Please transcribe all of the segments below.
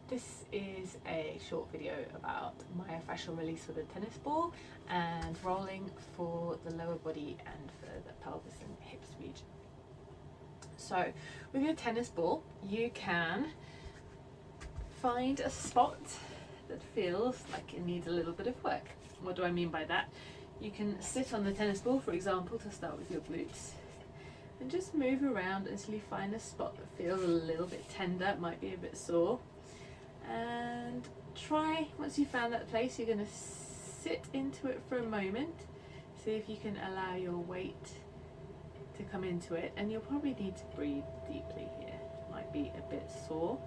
This is a short video about myofascial release for the tennis ball and rolling for the lower body and for the pelvis and hips region. So with your tennis ball, you can find a spot that feels like it needs a little bit of work. What do I mean by that? You can sit on the tennis ball, for example, to start with your glutes, and just move around until you find a spot that feels a little bit tender, it might be a bit sore. And try, once you've found that place, you're going to sit into it for a moment, see if you can allow your weight to come into it, and you'll probably need to breathe deeply here. It might be a bit sore.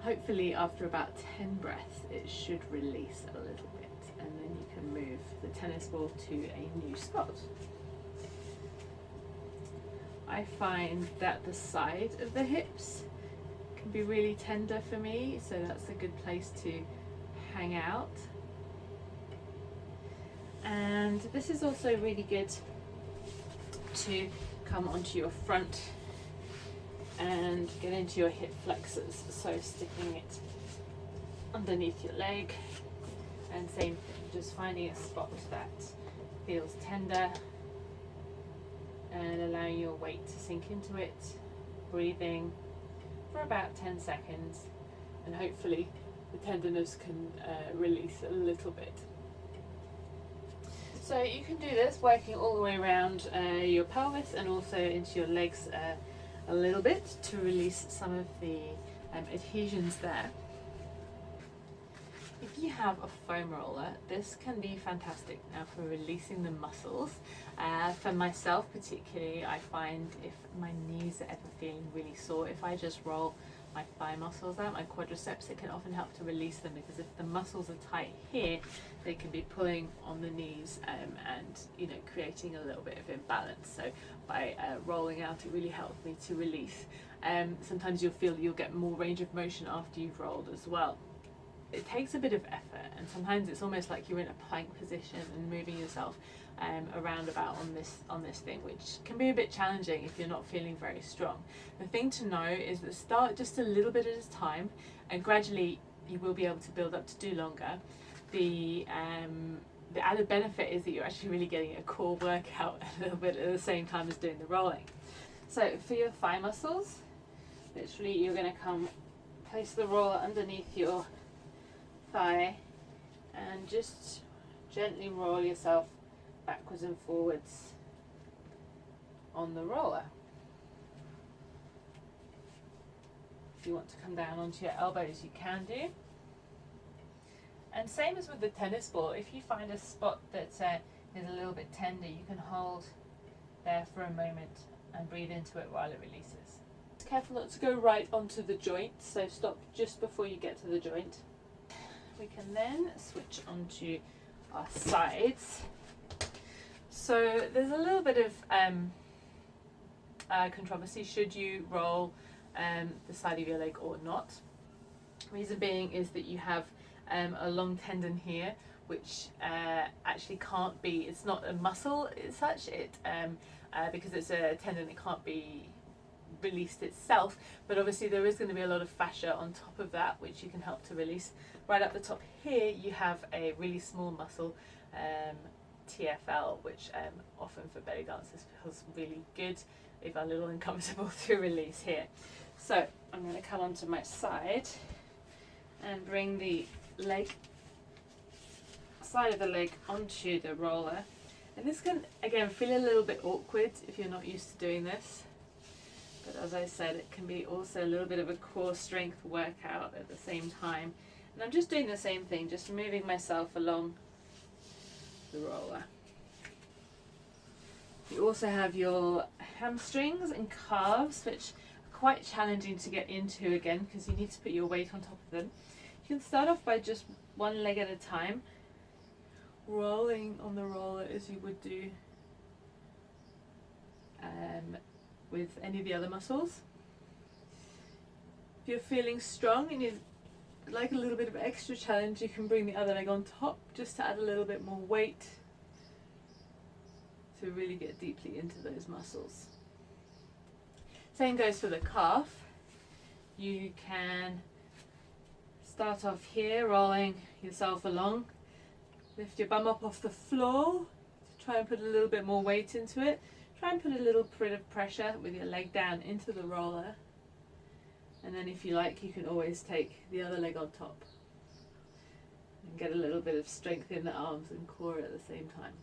Hopefully after about 10 breaths it should release a little bit, and then you can move the tennis ball to a new spot. I find that the side of the hips can be really tender for me, so that's a good place to hang out. And this is also really good to come onto your front and get into your hip flexors, so sticking it underneath your leg, and same thing, just finding a spot that feels tender and allowing your weight to sink into it, breathing for about 10 seconds, and hopefully the tenderness can release a little bit. So you can do this working all the way around your pelvis and also into your legs a little bit to release some of the adhesions there. If you have a foam roller, this can be fantastic now for releasing the muscles. For myself particularly, I find if my knees are ever feeling really sore, if I just roll my thigh muscles out, my quadriceps, it can often help to release them, because if the muscles are tight here, they can be pulling on the knees and creating a little bit of imbalance. So by rolling out, it really helps me to release. Sometimes you'll feel you'll get more range of motion after you've rolled as well. It takes a bit of effort, and sometimes it's almost like you're in a plank position and moving yourself around about on this thing, which can be a bit challenging if you're not feeling very strong. The thing to know is that start just a little bit at a time, and gradually you will be able to build up to do longer. The added benefit is that you're actually really getting a core workout a little bit at the same time as doing the rolling. So for your thigh muscles, literally you're going to come place the roller underneath your thigh and just gently roll yourself backwards and forwards on the roller. If you want to come down onto your elbows, you can do. And same as with the tennis ball, if you find a spot that is a little bit tender, you can hold there for a moment and breathe into it while it releases. Be careful not to go right onto the joint, so stop just before you get to the joint. We can then switch onto our sides. So there's a little bit of controversy, should you roll the side of your leg or not. Reason being is that you have a long tendon here, which actually can't be, it's not a muscle as such, because it's a tendon, it can't be released itself, but obviously there is going to be a lot of fascia on top of that, which you can help to release. Right up the top here you have a really small muscle, TFL, which often for belly dancers feels really good, if a little uncomfortable to release here. So I'm going to come onto my side and bring the side of the leg onto the roller, and this can again feel a little bit awkward if you're not used to doing this, but as I said, it can be also a little bit of a core strength workout at the same time. And I'm just doing the same thing, just moving myself along the roller. You also have your hamstrings and calves, which are quite challenging to get into again because you need to put your weight on top of them. You can start off by just one leg at a time, rolling on the roller as you would do with any of the other muscles. If you're feeling strong and you'd like a little bit of extra challenge, you can bring the other leg on top just to add a little bit more weight to really get deeply into those muscles. Same goes for the calf. You can start off here, rolling yourself along. Lift your bum up off the floor. Try and put a little bit more weight into it. Try and put a little bit of pressure with your leg down into the roller. And then if you like, you can always take the other leg on top and get a little bit of strength in the arms and core at the same time.